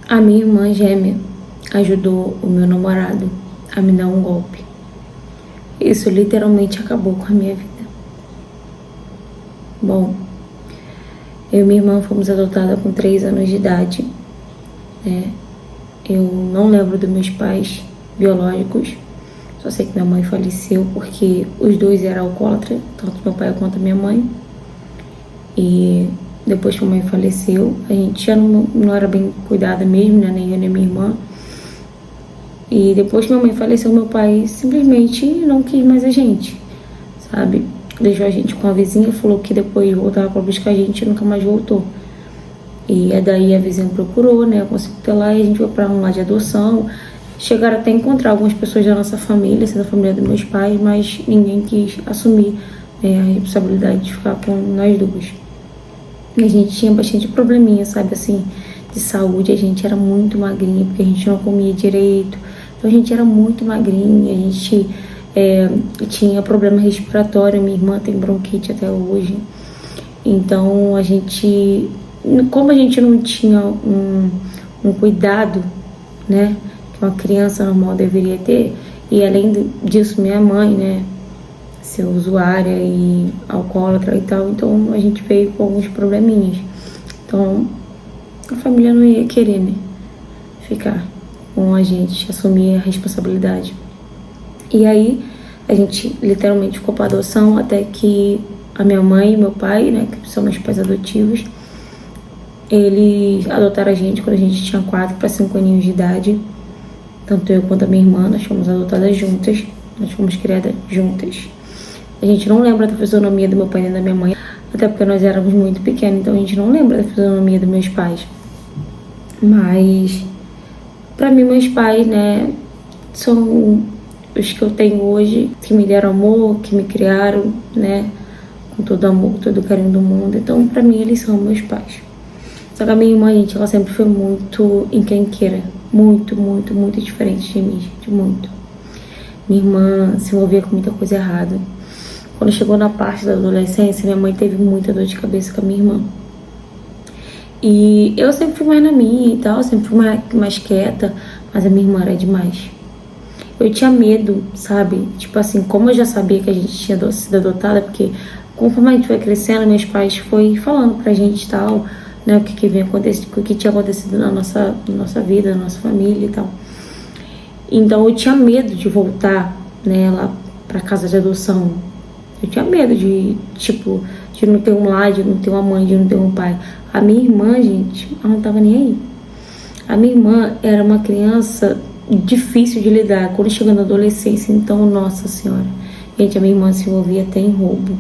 A minha irmã gêmea ajudou o meu namorado a me dar um golpe. Isso literalmente acabou com a minha vida. Bom, eu e minha irmã fomos adotadas com 3 anos de idade, né? Eu não lembro dos meus pais biológicos, só sei que minha mãe faleceu porque os dois eram alcoólatras, tanto meu pai quanto minha mãe. E depois que a mãe faleceu, a gente já não era bem cuidada mesmo, né? Nem eu nem minha irmã. E depois que minha mãe faleceu, meu pai simplesmente não quis mais a gente, sabe? Deixou a gente com a vizinha, falou que depois voltava pra buscar a gente e nunca mais voltou. E daí a vizinha procurou, né? Eu consegui ter lá e a gente foi pra um lar de adoção. Chegaram até a encontrar algumas pessoas da nossa família, assim, da família dos meus pais, mas ninguém quis assumir, né, a responsabilidade de ficar com nós duas. E a gente tinha bastante probleminha, sabe, assim, de saúde. A gente era muito magrinha, porque a gente não comia direito. Então a gente era muito magrinha, a gente tinha problema respiratório. Minha irmã tem bronquite até hoje. Então a gente, como a gente não tinha um cuidado, né, que uma criança normal deveria ter, e além disso minha mãe, né, ser usuária e alcoólatra e tal, então a gente veio com alguns probleminhas. Então a família não ia querer, né, ficar com a gente, assumir a responsabilidade. E aí a gente literalmente ficou para adoção até que a minha mãe e meu pai, né, que são meus pais adotivos, eles adotaram a gente quando a gente tinha 4 para 5 aninhos de idade. Tanto eu quanto a minha irmã, nós fomos adotadas juntas, nós fomos criadas juntas. A gente não lembra da fisionomia do meu pai nem da minha mãe, até porque nós éramos muito pequenos, então a gente não lembra da fisionomia dos meus pais. Mas, pra mim, meus pais, né, são os que eu tenho hoje, que me deram amor, que me criaram, né, com todo amor, com todo o carinho do mundo. Então, pra mim, eles são meus pais. Só que a minha irmã, gente, ela sempre foi muito encrenqueira. Muito, muito, muito diferente de mim, gente, muito. Minha irmã se envolvia com muita coisa errada. Quando chegou na parte da adolescência, minha mãe teve muita dor de cabeça com a minha irmã. E eu sempre fui mais na minha e tal, sempre fui mais quieta, mas a minha irmã era demais. Eu tinha medo, sabe? Tipo assim, como eu já sabia que a gente tinha sido adotada, porque conforme a gente foi crescendo, meus pais foi falando pra gente e tal, né, o que vinha acontecendo, o que tinha acontecido na nossa vida, na nossa família e tal. Então eu tinha medo de voltar, né, lá pra casa de adoção. Eu tinha medo de, tipo, de não ter um lar, de não ter uma mãe, de não ter um pai. A minha irmã, gente, ela não tava nem aí. A minha irmã era uma criança difícil de lidar. Quando chegou na adolescência, então, nossa senhora. Gente, a minha irmã se envolvia até em roubo.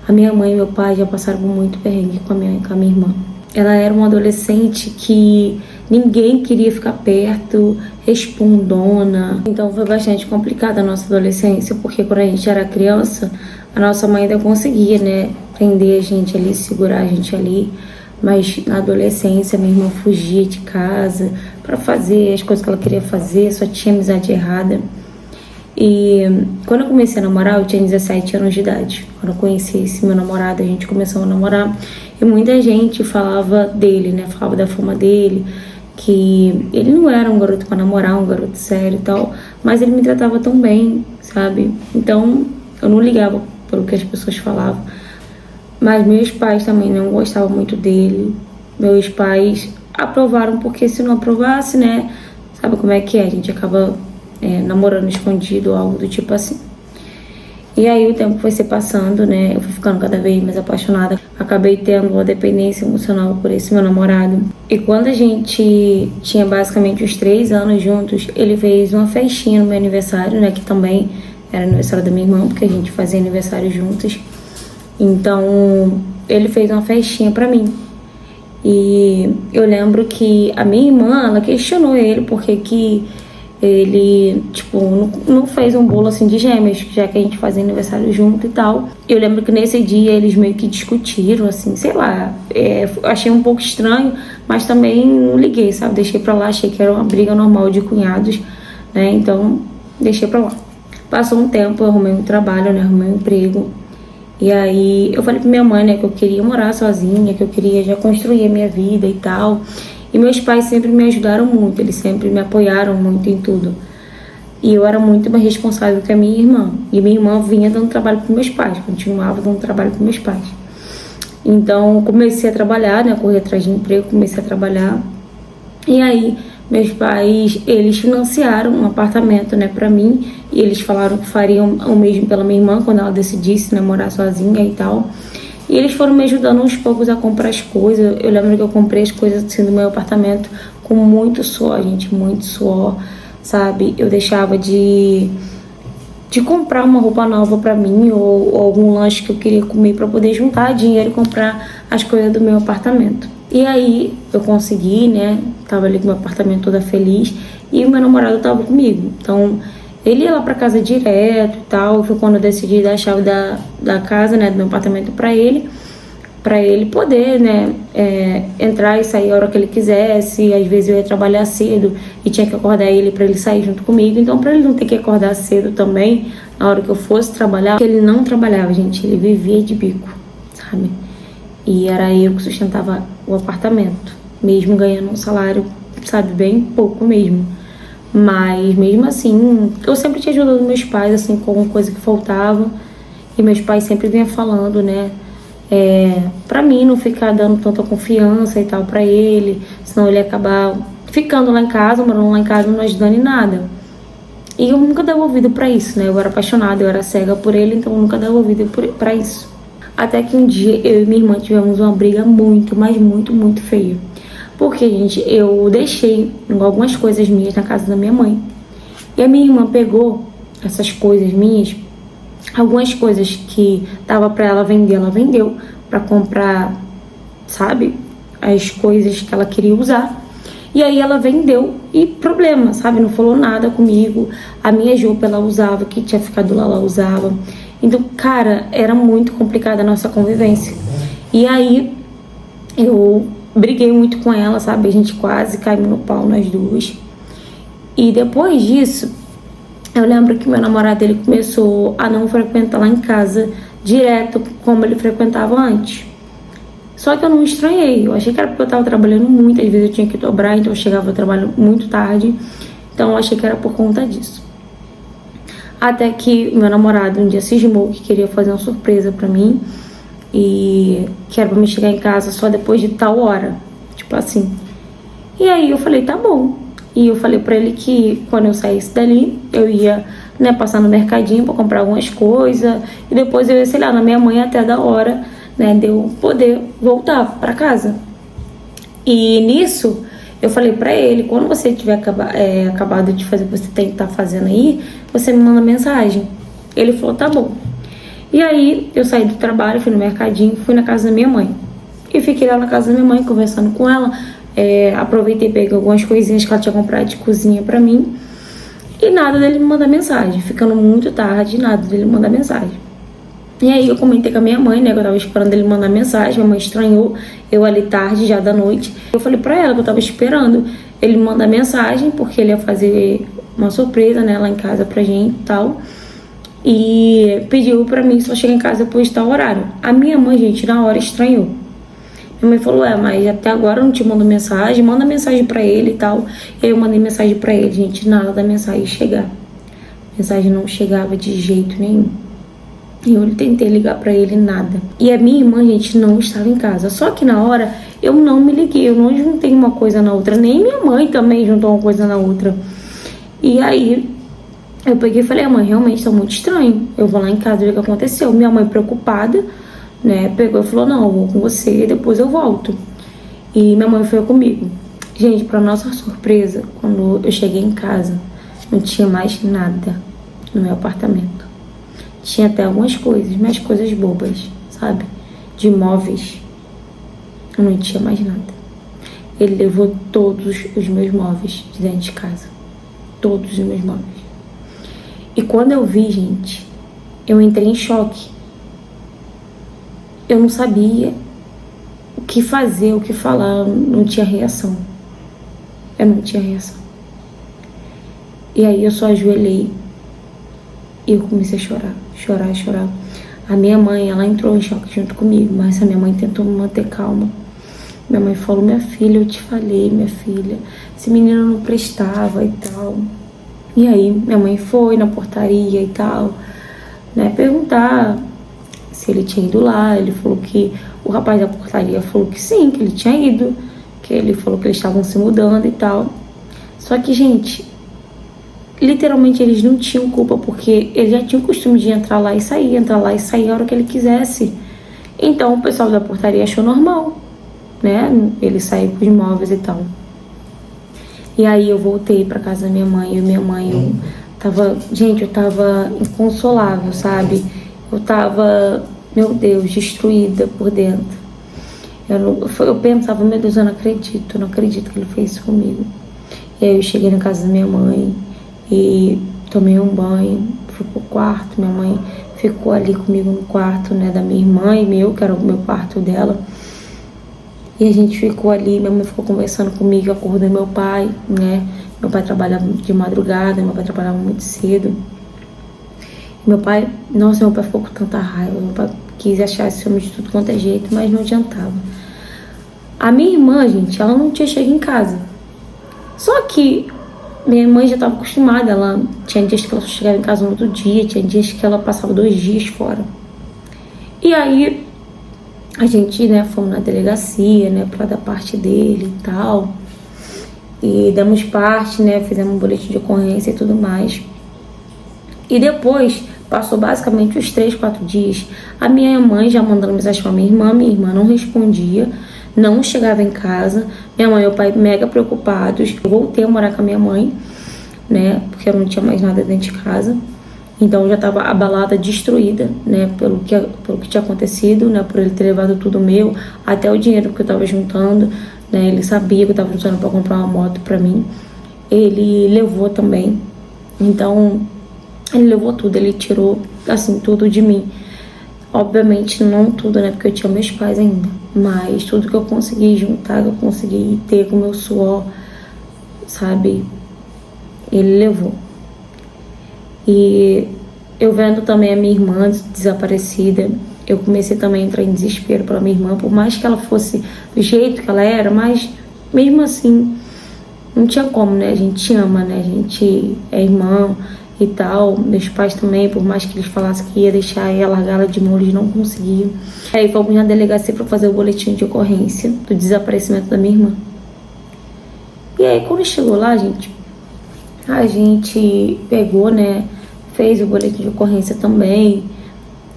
A minha mãe e meu pai já passaram muito perrengue com a minha irmã. Ela era uma adolescente que ninguém queria ficar perto, respondona. Então foi bastante complicada a nossa adolescência, porque quando a gente era criança, a nossa mãe ainda conseguia, né, prender a gente ali, segurar a gente ali. Mas na adolescência, minha irmã fugia de casa para fazer as coisas que ela queria fazer, só tinha amizade errada. E quando eu comecei a namorar, eu tinha 17 anos de idade. Quando eu conheci esse meu namorado, a gente começou a namorar. E muita gente falava dele, né? Falava da fama dele, que ele não era um garoto pra namorar, um garoto sério e tal. Mas ele me tratava tão bem, sabe? Então, eu não ligava pelo que as pessoas falavam. Mas meus pais também não gostavam muito dele. Meus pais aprovaram, porque se não aprovasse, né? Sabe como é que é? A gente acaba namorando escondido, algo do tipo assim. E aí o tempo foi se passando, né? Eu fui ficando cada vez mais apaixonada. Acabei tendo uma dependência emocional por esse meu namorado. E quando a gente tinha basicamente uns 3 anos juntos, ele fez uma festinha no meu aniversário, né? Que também era aniversário da minha irmã, porque a gente fazia aniversário juntos. Então, ele fez uma festinha pra mim. E eu lembro que a minha irmã, ela questionou ele porque que ele, tipo, não fez um bolo assim de gêmeos, já que a gente fazia aniversário junto e tal. Eu lembro que nesse dia eles meio que discutiram, assim, sei lá. Achei um pouco estranho, mas também não liguei, sabe? Deixei pra lá, achei que era uma briga normal de cunhados, né? Então, deixei pra lá. Passou um tempo, eu arrumei um trabalho, né? Arrumei um emprego. E aí eu falei pra minha mãe, né, que eu queria morar sozinha, que eu queria já construir a minha vida e tal. E meus pais sempre me ajudaram muito, eles sempre me apoiaram muito em tudo. E eu era muito mais responsável que a minha irmã. E minha irmã vinha dando trabalho para meus pais, continuava dando trabalho para meus pais. Então, comecei a trabalhar, né, correr atrás de emprego, comecei a trabalhar. E aí, meus pais, eles financiaram um apartamento, né, para mim. E eles falaram que fariam o mesmo pela minha irmã quando ela decidisse, né, morar sozinha e tal. E eles foram me ajudando aos poucos a comprar as coisas. Eu lembro que eu comprei as coisas assim, do meu apartamento com muito suor, gente, muito suor, sabe? Eu deixava de comprar uma roupa nova pra mim ou algum lanche que eu queria comer pra poder juntar dinheiro e comprar as coisas do meu apartamento. E aí eu consegui, né? Tava ali com o meu apartamento toda feliz e o meu namorado tava comigo. Então ele ia lá pra casa direto e tal. Foi quando eu decidi dar a chave da casa, né? Do meu apartamento pra ele poder, né, entrar e sair a hora que ele quisesse. Às vezes eu ia trabalhar cedo e tinha que acordar ele para ele sair junto comigo. Então, para ele não ter que acordar cedo também, na hora que eu fosse trabalhar, porque ele não trabalhava, gente, ele vivia de bico, sabe? E era eu que sustentava o apartamento, mesmo ganhando um salário, sabe, bem pouco mesmo. Mas mesmo assim, eu sempre tinha ajudado meus pais, assim, com alguma coisa que faltava. E meus pais sempre vinham falando, né, pra mim não ficar dando tanta confiança e tal pra ele, senão ele ia acabar ficando lá em casa, morando lá em casa, não ajudando em nada. E eu nunca dei ouvido pra isso, né? Eu era apaixonada, eu era cega por ele, então eu nunca dei ouvido pra isso. Até que um dia eu e minha irmã tivemos uma briga muito, mas muito, muito feia. Porque, gente, eu deixei algumas coisas minhas na casa da minha mãe. E a minha irmã pegou essas coisas minhas, algumas coisas que tava pra ela vender, ela vendeu pra comprar, sabe, as coisas que ela queria usar. E aí ela vendeu e problema, sabe, não falou nada comigo. A minha roupa ela usava, que tinha ficado lá, ela usava. Então, cara, era muito complicada a nossa convivência. E aí eu briguei muito com ela, sabe, a gente quase caiu no pau nós duas. E depois disso, eu lembro que meu namorado, ele começou a não frequentar lá em casa direto como ele frequentava antes. Só que eu não estranhei, eu achei que era porque eu tava trabalhando muito, às vezes eu tinha que dobrar, então eu chegava ao trabalho muito tarde. Então eu achei que era por conta disso. Até que meu namorado um dia cismou que queria fazer uma surpresa pra mim e que era pra me chegar em casa só depois de tal hora, tipo assim. E aí eu falei, tá bom. E eu falei pra ele que quando eu saísse dali, eu ia, né, passar no mercadinho pra comprar algumas coisas. E depois eu ia, sei lá, na minha mãe até da hora, né, de eu poder voltar pra casa. E nisso, eu falei pra ele, quando você tiver acabado de fazer o que você tem que estar fazendo aí, você me manda mensagem. Ele falou, tá bom. E aí, eu saí do trabalho, fui no mercadinho, fui na casa da minha mãe. E fiquei lá na casa da minha mãe, conversando com ela. Aproveitei e peguei algumas coisinhas que ela tinha comprado de cozinha pra mim. E nada dele me mandar mensagem. Ficando muito tarde, nada dele me mandar mensagem. E aí eu comentei com a minha mãe, né, que eu tava esperando ele mandar mensagem. Minha mãe estranhou eu ali tarde, já da noite. Eu falei pra ela que eu tava esperando ele me mandar mensagem, porque ele ia fazer uma surpresa, né, lá em casa pra gente e tal. E pediu pra mim só chegar em casa depois de tal horário. A minha mãe, gente, na hora estranhou. Minha mãe falou, mas até agora eu não te mando mensagem, manda mensagem pra ele e tal. E aí eu mandei mensagem pra ele, gente, nada da mensagem chegar. A mensagem não chegava de jeito nenhum. E eu tentei ligar pra ele, nada. E a minha irmã, gente, não estava em casa. Só que na hora eu não me liguei, eu não juntei uma coisa na outra. Nem minha mãe também juntou uma coisa na outra. E aí eu peguei e falei, mãe, realmente tá muito estranho. Eu vou lá em casa ver o que aconteceu. Minha mãe preocupada, né, pegou e falou, não, eu vou com você e depois eu volto. E minha mãe foi comigo. Gente, pra nossa surpresa, quando eu cheguei em casa, não tinha mais nada no meu apartamento. Tinha até algumas coisas, mas coisas bobas, sabe? De móveis. Eu não tinha mais nada. Ele levou todos os meus móveis de dentro de casa. Todos os meus móveis. E quando eu vi, gente, eu entrei em choque. Eu não sabia o que fazer, o que falar. Eu não tinha reação. Eu não tinha reação. E aí eu só ajoelhei e eu comecei a chorar. Chorar. A minha mãe, ela entrou em choque junto comigo, mas a minha mãe tentou me manter calma. Minha mãe falou: minha filha, eu te falei, minha filha, esse menino não prestava e tal. E aí minha mãe foi na portaria e tal, né, perguntar se ele tinha ido lá. Ele falou que o rapaz da portaria falou que sim, que ele tinha ido, que ele falou que eles estavam se mudando e tal. Só que, gente, literalmente eles não tinham culpa, porque ele já tinha o costume de entrar lá e sair a hora que ele quisesse. Então o pessoal da portaria achou normal, né, ele sair com os móveis e tal. E aí eu voltei pra casa da minha mãe, e minha mãe, eu tava inconsolável, sabe? Eu tava, meu Deus, destruída por dentro. Eu pensava: meu Deus, eu não acredito que ele fez isso comigo. E aí eu cheguei na casa da minha mãe e tomei um banho, fui pro quarto. Minha mãe ficou ali comigo no quarto, né, da minha irmã e meu, que era o meu quarto dela. E a gente ficou ali, minha mãe ficou conversando comigo, eu acordei meu pai, né? Meu pai trabalhava de madrugada, meu pai trabalhava muito cedo. E meu pai ficou com tanta raiva, meu pai quis achar esse homem de tudo quanto é jeito, mas não adiantava. A minha irmã, gente, ela não tinha chegado em casa. Só que minha mãe já estava acostumada, ela tinha dias que ela chegava em casa no outro dia, tinha dias que ela passava 2 dias fora. E aí a gente, né, fomos na delegacia, né, pra dar parte dele e tal. E damos parte, né, fizemos um boletim de ocorrência e tudo mais. E depois, passou basicamente os 3, 4 dias, a minha mãe já mandando mensagem pra minha irmã não respondia, não chegava em casa. Minha mãe e meu pai mega preocupados. Eu voltei a morar com a minha mãe, né, porque eu não tinha mais nada dentro de casa. Então eu já estava abalada, destruída, né, pelo que tinha acontecido, né, por ele ter levado tudo meu, até o dinheiro que eu estava juntando, né, ele sabia que eu estava juntando para comprar uma moto para mim, ele levou também. Então ele levou tudo, ele tirou, assim, tudo de mim. Obviamente não tudo, né, porque eu tinha meus pais ainda, mas tudo que eu consegui juntar, que eu consegui ter com o meu suor, sabe, ele levou. E eu vendo também a minha irmã desaparecida, eu comecei também a entrar em desespero pela minha irmã, por mais que ela fosse do jeito que ela era, mas mesmo assim, não tinha como, né? A gente ama, né? A gente é irmão e tal. Meus pais também, por mais que eles falassem que ia deixar ela, largar ela de mão, eles não conseguiam. Aí fomos na delegacia para fazer o boletim de ocorrência do desaparecimento da minha irmã. E aí, quando chegou lá, gente, a gente pegou, né, fez o boletim de ocorrência também.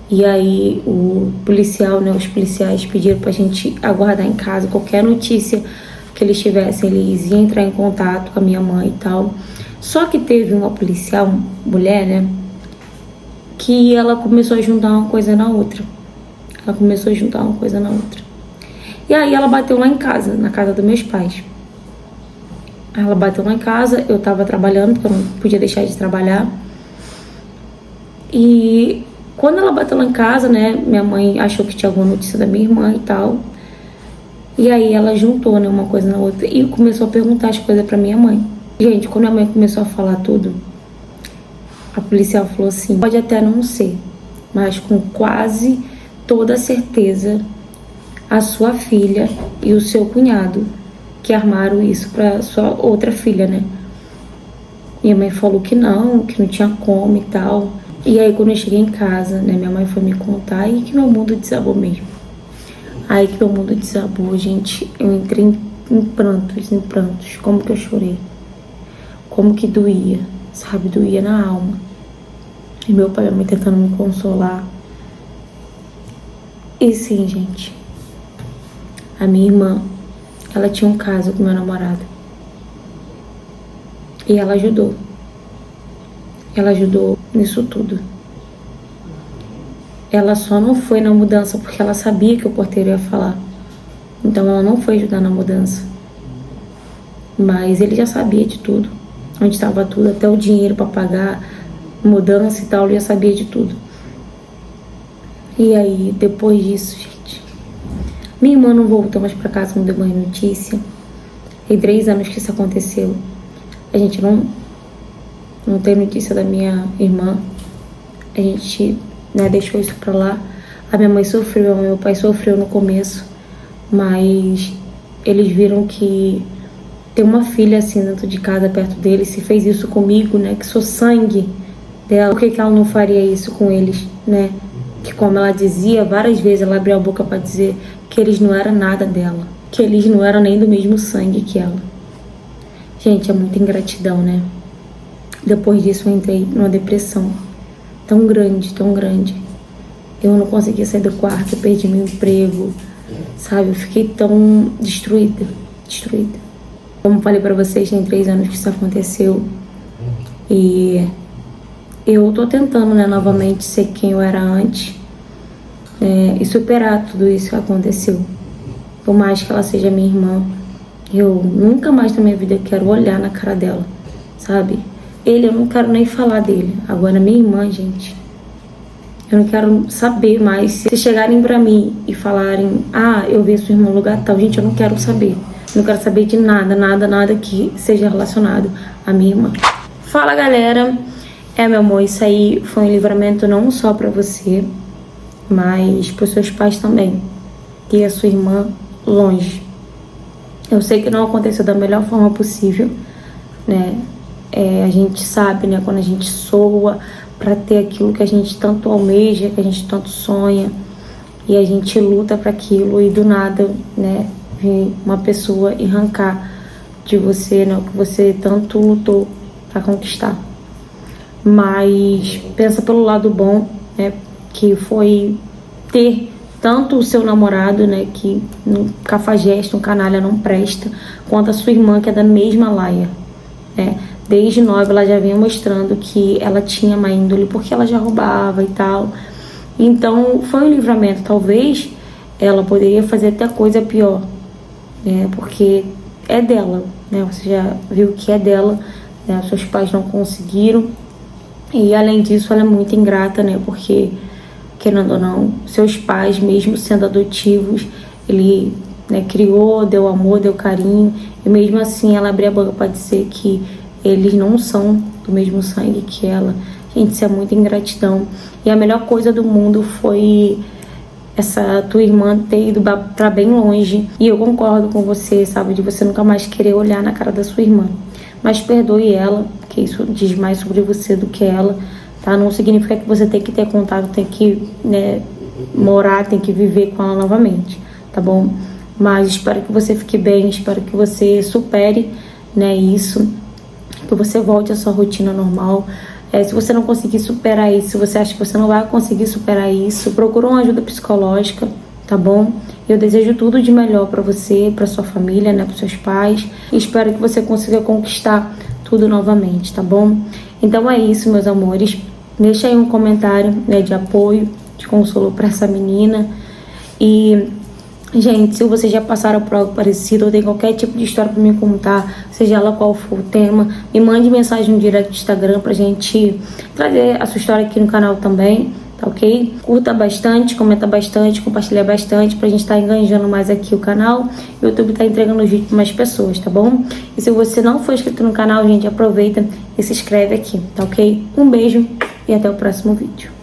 E aí o policial, né, os policiais pediram pra gente aguardar em casa. Qualquer notícia que eles tivessem, eles iam entrar em contato com a minha mãe e tal. Só que teve uma policial, mulher, né, que ela começou a juntar uma coisa na outra. E aí ela bateu lá em casa, na casa dos meus pais. Ela bateu lá em casa, eu tava trabalhando, porque eu não podia deixar de trabalhar. E quando ela bateu lá em casa, né, minha mãe achou que tinha alguma notícia da minha irmã e tal. E aí ela juntou, né, uma coisa na outra e começou a perguntar as coisas pra minha mãe. Gente, quando a mãe começou a falar tudo, a policial falou assim: pode até não ser, mas com quase toda certeza, a sua filha e o seu cunhado que armaram isso pra sua outra filha, né? Minha mãe falou que não tinha como e tal. E aí quando eu cheguei em casa, né, minha mãe foi me contar e que meu mundo desabou mesmo. Aí que meu mundo desabou, gente, eu entrei em prantos, como que eu chorei. Como que doía, sabe, doía na alma. E meu pai e minha mãe tentando me consolar. E sim, gente, a minha irmã, ela tinha um caso com meu namorado. E ela ajudou. Ela ajudou nisso tudo. Ela só não foi na mudança porque ela sabia que o porteiro ia falar. Então ela não foi ajudar na mudança. Mas ele já sabia de tudo. Onde estava tudo, até o dinheiro para pagar mudança e tal, ele já sabia de tudo. E aí, depois disso, gente, minha irmã não voltou mais pra casa, não deu mais notícia. Tem 3 anos que isso aconteceu. A gente não tem notícia da minha irmã. A gente, né, deixou isso pra lá. A minha mãe sofreu, meu pai sofreu no começo, mas eles viram que tem uma filha assim dentro de casa, perto deles, se fez isso comigo, né, que sou sangue dela, por que ela não faria isso com eles, né? Que como ela dizia, várias vezes ela abriu a boca para dizer que eles não eram nada dela, que eles não eram nem do mesmo sangue que ela. Gente, é muita ingratidão, né? Depois disso eu entrei numa depressão tão grande, tão grande. Eu não conseguia sair do quarto, eu perdi meu emprego, sabe? Eu fiquei tão destruída. Como falei pra vocês, tem 3 anos que isso aconteceu. E eu tô tentando, né, novamente ser quem eu era antes, e superar tudo isso que aconteceu. Por mais que ela seja minha irmã, eu nunca mais na minha vida quero olhar na cara dela, sabe? Eu não quero nem falar dele. Agora, minha irmã, gente, eu não quero saber mais. Se chegarem pra mim e falarem, eu vi sua irmã no lugar tal, gente, eu não quero saber. Não quero saber de nada que seja relacionado à minha irmã. Fala, galera. Meu amor, isso aí foi um livramento não só pra você, mas pros seus pais também. Ter a sua irmã longe. Eu sei que não aconteceu da melhor forma possível, né? A gente sabe, né, quando a gente soa pra ter aquilo que a gente tanto almeja, que a gente tanto sonha, e a gente luta pra aquilo e do nada, né, vem uma pessoa e arrancar de você, né, o que você tanto lutou pra conquistar. Mas pensa pelo lado bom, né, que foi ter tanto o seu namorado, né, que um cafajeste, um canalha não presta, quanto a sua irmã, que é da mesma laia, né. Desde nova ela já vinha mostrando que ela tinha má índole, porque ela já roubava e tal. Então foi um livramento. Talvez ela poderia fazer até coisa pior, né, porque é dela, né, você já viu que é dela, né, seus pais não conseguiram. E além disso ela é muito ingrata, né, porque querendo ou não, seus pais, mesmo sendo adotivos, ele, né, criou, deu amor, deu carinho, e mesmo assim ela abriu a boca para dizer que eles não são do mesmo sangue que ela. Gente, isso é muita ingratidão. E a melhor coisa do mundo foi essa tua irmã ter ido pra bem longe. E eu concordo com você, sabe, de você nunca mais querer olhar na cara da sua irmã. Mas perdoe ela, porque isso diz mais sobre você do que ela, tá? Não significa que você tem que ter contato, tem que, né, morar, tem que viver com ela novamente, tá bom? Mas espero que você fique bem, espero que você supere, né, isso, que você volte à sua rotina normal. Se você não conseguir superar isso, se você acha que você não vai conseguir superar isso, procura uma ajuda psicológica, tá bom? Eu desejo tudo de melhor pra você, pra sua família, né, pros seus pais. E espero que você consiga conquistar tudo novamente, tá bom? Então é isso, meus amores. Deixa aí um comentário, né, de apoio, de consolo pra essa menina. E, gente, se vocês já passaram por algo parecido ou tem qualquer tipo de história pra me contar, seja ela qual for o tema, me mande mensagem no direct do Instagram pra gente trazer a sua história aqui no canal também, tá ok? Curta bastante, comenta bastante, compartilha bastante pra gente estar enganjando mais aqui o canal. O YouTube tá entregando os vídeos pra mais pessoas, tá bom? E se você não for inscrito no canal, gente, aproveita e se inscreve aqui, tá ok? Um beijo e até o próximo vídeo.